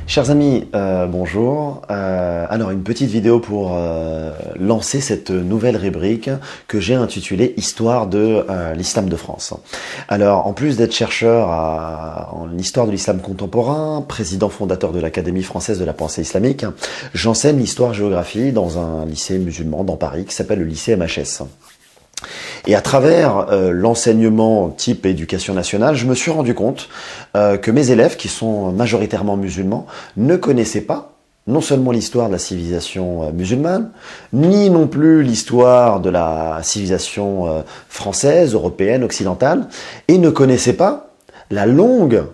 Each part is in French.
Chers amis, bonjour. Alors une petite vidéo pour lancer cette nouvelle rubrique que j'ai intitulée Histoire de l'islam de France. Alors en plus d'être chercheur en histoire de l'islam contemporain, président fondateur de l'Académie française de la pensée islamique, j'enseigne l'histoire-géographie dans un lycée musulman dans Paris qui s'appelle le lycée MHS. Et à travers l'enseignement type éducation nationale, je me suis rendu compte que mes élèves, qui sont majoritairement musulmans, ne connaissaient pas non seulement l'histoire de la civilisation musulmane, ni non plus l'histoire de la civilisation française, européenne, occidentale, et ne connaissaient pas la longue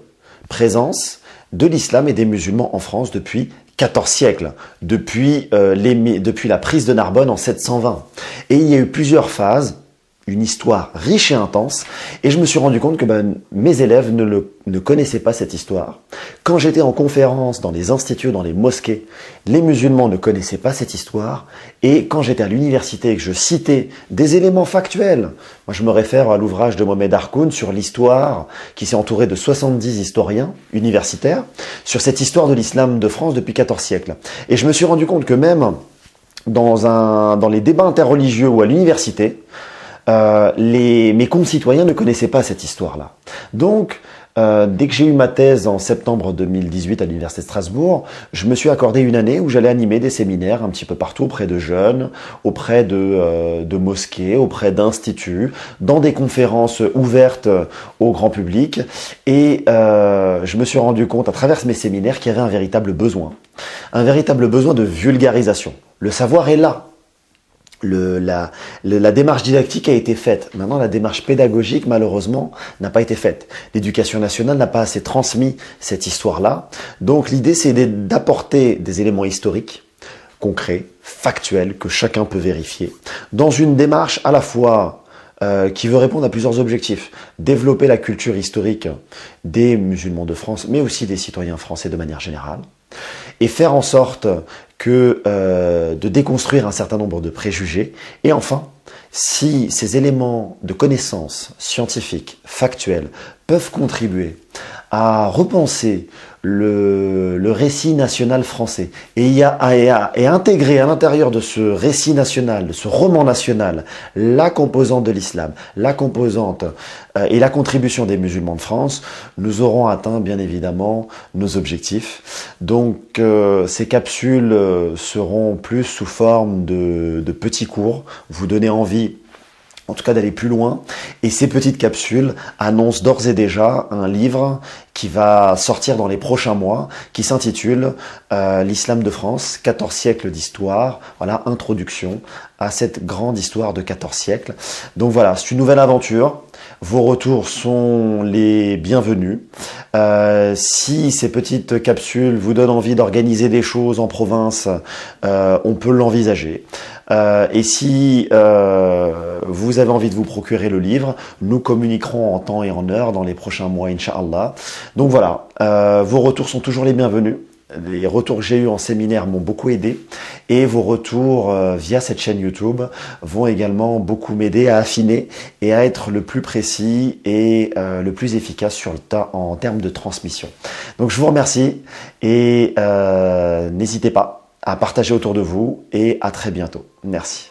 présence de l'islam et des musulmans en France depuis 14 siècles, depuis la prise de Narbonne en 720. Et il y a eu plusieurs phases, une histoire riche et intense, et je me suis rendu compte que mes élèves ne connaissaient pas cette histoire. Quand j'étais en conférence dans les instituts, dans les mosquées, les musulmans ne connaissaient pas cette histoire, et quand j'étais à l'université et que je citais des éléments factuels, moi je me réfère à l'ouvrage de Mohamed Harkoun sur l'histoire, qui s'est entouré de 70 historiens universitaires, sur cette histoire de l'islam de France depuis 14 siècles. Et je me suis rendu compte que même dans les débats interreligieux ou à l'université, mes concitoyens ne connaissaient pas cette histoire-là. Donc, dès que j'ai eu ma thèse en septembre 2018 à l'Université de Strasbourg, je me suis accordé une année où j'allais animer des séminaires un petit peu partout auprès de jeunes, auprès de mosquées, auprès d'instituts, dans des conférences ouvertes au grand public. Et je me suis rendu compte à travers mes séminaires qu'il y avait un véritable besoin de vulgarisation. Le savoir est là. La démarche didactique a été faite. Maintenant, la démarche pédagogique, malheureusement, n'a pas été faite. L'éducation nationale n'a pas assez transmis cette histoire-là. Donc, l'idée, c'est d'apporter des éléments historiques, concrets, factuels, que chacun peut vérifier, dans une démarche à la fois qui veut répondre à plusieurs objectifs. Développer la culture historique des musulmans de France, mais aussi des citoyens français de manière générale, et faire en sorte de déconstruire un certain nombre de préjugés. Et enfin, si ces éléments de connaissances scientifiques, factuels, peuvent contribuer à repenser le récit national français et intégrer à l'intérieur de ce récit national, de ce roman national, la composante de l'islam, la composante et la contribution des musulmans de France, nous aurons atteint bien évidemment nos objectifs. Donc ces capsules seront plus sous forme de petits cours, vous donner envie en tout cas d'aller plus loin. Et ces petites capsules annoncent d'ores et déjà un livre qui va sortir dans les prochains mois, qui s'intitule L'islam de France, 14 siècles d'histoire. Voilà, introduction à cette grande histoire de 14 siècles. Donc voilà, c'est une nouvelle aventure. Vos retours sont les bienvenus. Si ces petites capsules vous donnent envie d'organiser des choses en province, on peut l'envisager. Et si vous avez envie de vous procurer le livre, nous communiquerons en temps et en heure dans les prochains mois, Inch'Allah. Donc voilà, vos retours sont toujours les bienvenus. Les retours que j'ai eus en séminaire m'ont beaucoup aidé et vos retours via cette chaîne YouTube vont également beaucoup m'aider à affiner et à être le plus précis et le plus efficace en termes de transmission. Donc je vous remercie et n'hésitez pas à partager autour de vous et à très bientôt. Merci.